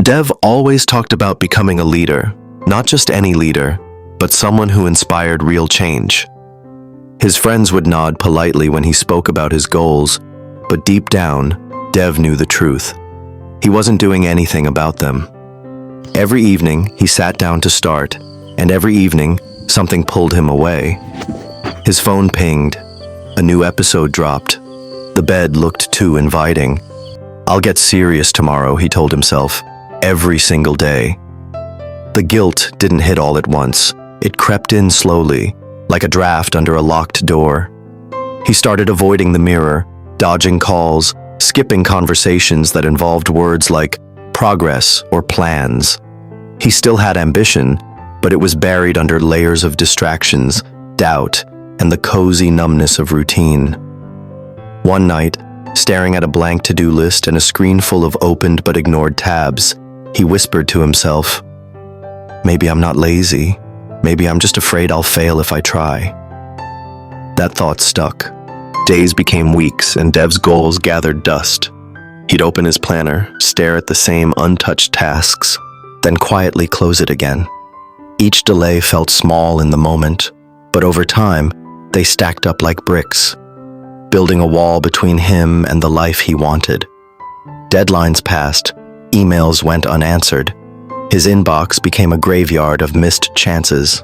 Dev always talked about becoming a leader, not just any leader, but someone who inspired real change. His friends would nod politely when he spoke about his goals, but deep down, Dev knew the truth. He wasn't doing anything about them. Every evening, he sat down to start, and every evening, something pulled him away. His phone pinged. A new episode dropped. The bed looked too inviting. "I'll get serious tomorrow," he told himself, every single day. The guilt didn't hit all at once. It crept in slowly, like a draft under a locked door. He started avoiding the mirror, dodging calls, skipping conversations that involved words like progress or plans. He still had ambition, but it was buried under layers of distractions, doubt, and the cozy numbness of routine. One night, staring at a blank to-do list and a screen full of opened but ignored tabs, he whispered to himself, "Maybe I'm not lazy. Maybe I'm just afraid I'll fail if I try." That thought stuck. Days became weeks, and Dev's goals gathered dust. He'd open his planner, stare at the same untouched tasks, then quietly close it again. Each delay felt small in the moment, but over time, they stacked up like bricks, building a wall between him and the life he wanted. Deadlines passed, emails went unanswered. His inbox became a graveyard of missed chances.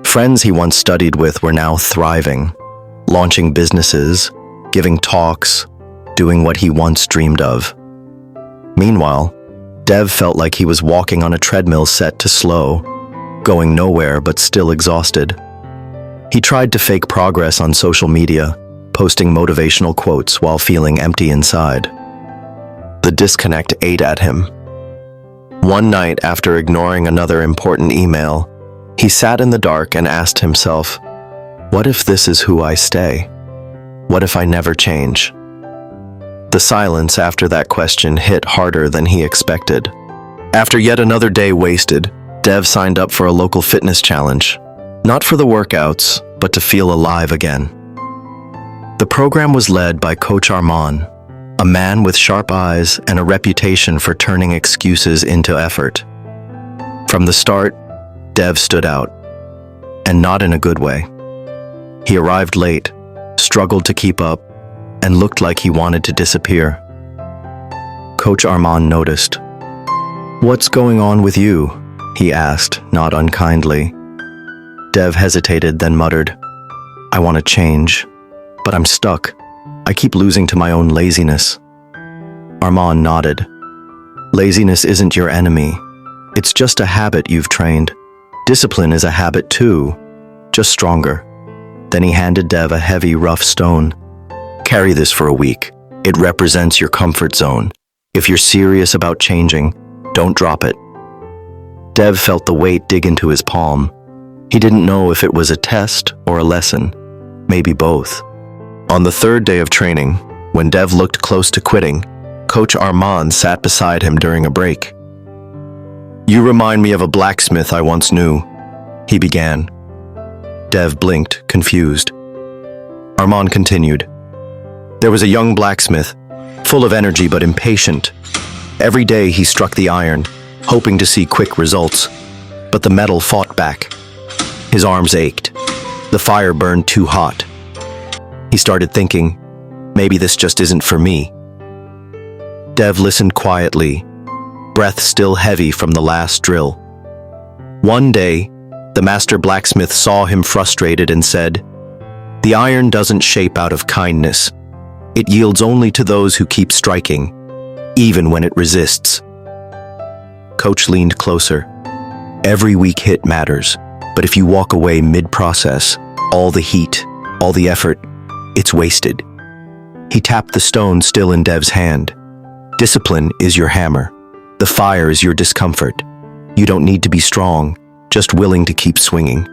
Friends he once studied with were now thriving, launching businesses, giving talks, doing what he once dreamed of. Meanwhile, Dev felt like he was walking on a treadmill set to slow, going nowhere but still exhausted. He tried to fake progress on social media, posting motivational quotes while feeling empty inside. The disconnect ate at him. One night, after ignoring another important email, he sat in the dark and asked himself, "What if this is who I stay? What if I never change?" The silence after that question hit harder than he expected. After yet another day wasted, Dev signed up for a local fitness challenge, not for the workouts, but to feel alive again. The program was led by Coach Armand, a man with sharp eyes and a reputation for turning excuses into effort. From the start, Dev stood out, and not in a good way. He arrived late, struggled to keep up, and looked like he wanted to disappear. Coach Armand noticed. "What's going on with you?" he asked, not unkindly. Dev hesitated, then muttered, "I want to change, but I'm stuck. I keep losing to my own laziness." Armand nodded. "Laziness isn't your enemy. It's just a habit you've trained. Discipline is a habit too, just stronger." Then he handed Dev a heavy, rough stone. "Carry this for a week. It represents your comfort zone. If you're serious about changing, don't drop it." Dev felt the weight dig into his palm. He didn't know if it was a test or a lesson, maybe both. On the third day of training, when Dev looked close to quitting, Coach Armand sat beside him during a break. "You remind me of a blacksmith I once knew," he began. Dev blinked, confused. Armand continued. "There was a young blacksmith, full of energy but impatient. Every day he struck the iron, hoping to see quick results, but the metal fought back. His arms ached. The fire burned too hot. He started thinking, maybe this just isn't for me." Dev listened quietly, breath still heavy from the last drill. One day, the master blacksmith saw him frustrated and said, "The iron doesn't shape out of kindness. It yields only to those who keep striking, even when it resists." Coach leaned closer. "Every weak hit matters, but if you walk away mid-process, all the heat, all the effort, it's wasted." He tapped the stone still in Dev's hand. "Discipline is your hammer. The fire is your discomfort. You don't need to be strong, just willing to keep swinging."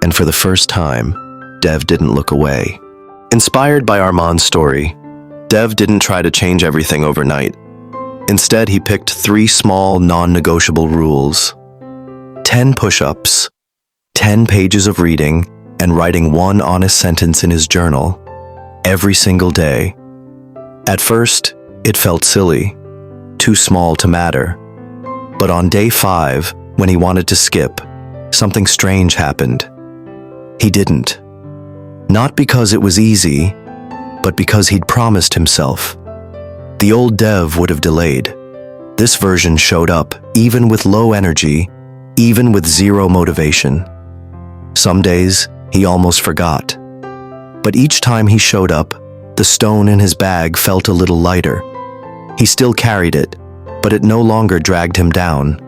And for the first time, Dev didn't look away. Inspired by Armand's story, Dev didn't try to change everything overnight. Instead, he picked 3 small, non-negotiable rules. 10 push-ups, 10 pages of reading, and writing 1 honest sentence in his journal, every single day. At first, it felt silly. too small to matter. But on day 5, when he wanted to skip, something strange happened. He didn't. Not because it was easy, but because he'd promised himself. The old Dev would have delayed. This version showed up, even with low energy, even with zero motivation. Some days, he almost forgot. But each time he showed up, the stone in his bag felt a little lighter. He still carried it, but it no longer dragged him down.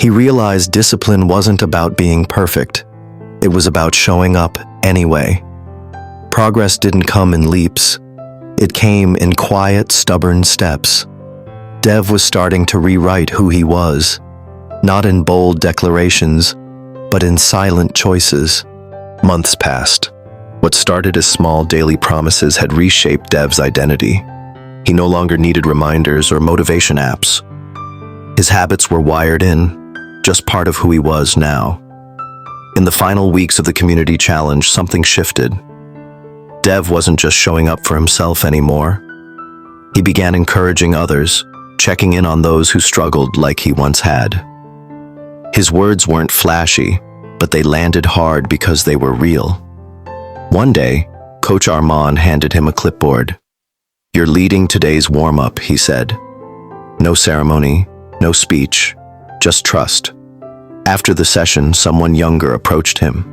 He realized discipline wasn't about being perfect. It was about showing up anyway. Progress didn't come in leaps. It came in quiet, stubborn steps. Dev was starting to rewrite who he was, not in bold declarations, but in silent choices. Months passed. What started as small daily promises had reshaped Dev's identity. He no longer needed reminders or motivation apps. His habits were wired in, just part of who he was now. In the final weeks of the community challenge, something shifted. Dev wasn't just showing up for himself anymore. He began encouraging others, checking in on those who struggled like he once had. His words weren't flashy, but they landed hard because they were real. One day, Coach Armand handed him a clipboard. "You're leading today's warm-up," he said. No ceremony, no speech, just trust. After the session, someone younger approached him.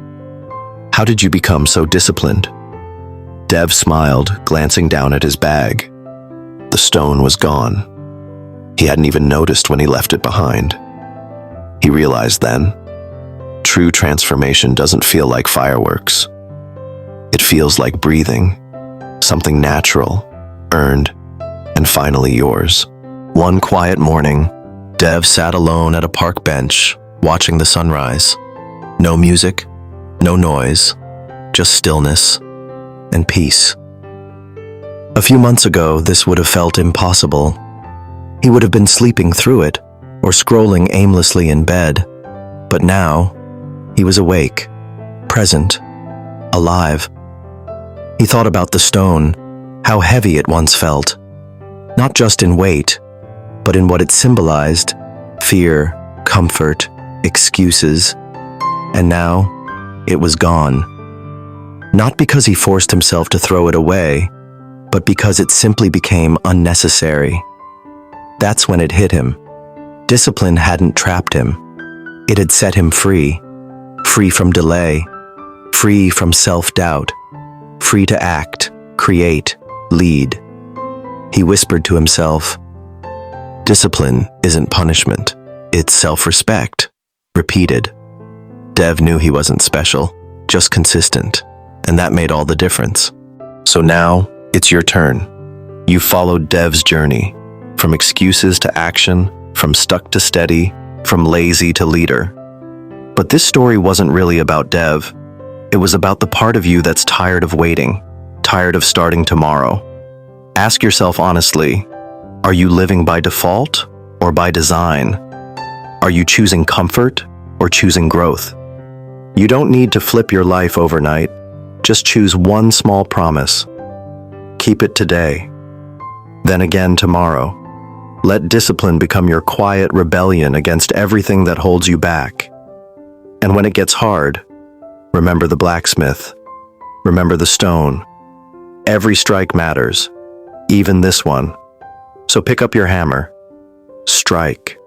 "How did you become so disciplined?" Dev smiled, glancing down at his bag. The stone was gone. He hadn't even noticed when he left it behind. He realized then, true transformation doesn't feel like fireworks. It feels like breathing, something natural, earned, and finally yours. One quiet morning, Dev sat alone at a park bench, watching the sunrise. No music, no noise, just stillness and peace. A few months ago, this would have felt impossible. He would have been sleeping through it or scrolling aimlessly in bed. But now, he was awake, present, alive. He thought about the stone, how heavy it once felt, not just in weight, but in what it symbolized: fear, comfort, excuses. And now, it was gone. Not because he forced himself to throw it away, but because it simply became unnecessary. That's when it hit him. Discipline hadn't trapped him. It had set him free. Free from delay, free from self-doubt, free to act, create, lead. He whispered to himself, "Discipline isn't punishment, it's self-respect." Repeated. Dev knew he wasn't special, just consistent, and that made all the difference. So now, it's your turn. You followed Dev's journey, from excuses to action, from stuck to steady, from lazy to leader. But this story wasn't really about Dev. It was about the part of you that's tired of waiting, tired of starting tomorrow. Ask yourself honestly, are you living by default or by design? Are you choosing comfort or choosing growth? You don't need to flip your life overnight. Just choose one small promise. Keep it today, then again tomorrow. Let discipline become your quiet rebellion against everything that holds you back. And when it gets hard, remember the blacksmith. Remember the stone. Every strike matters, even this one. So pick up your hammer. Strike.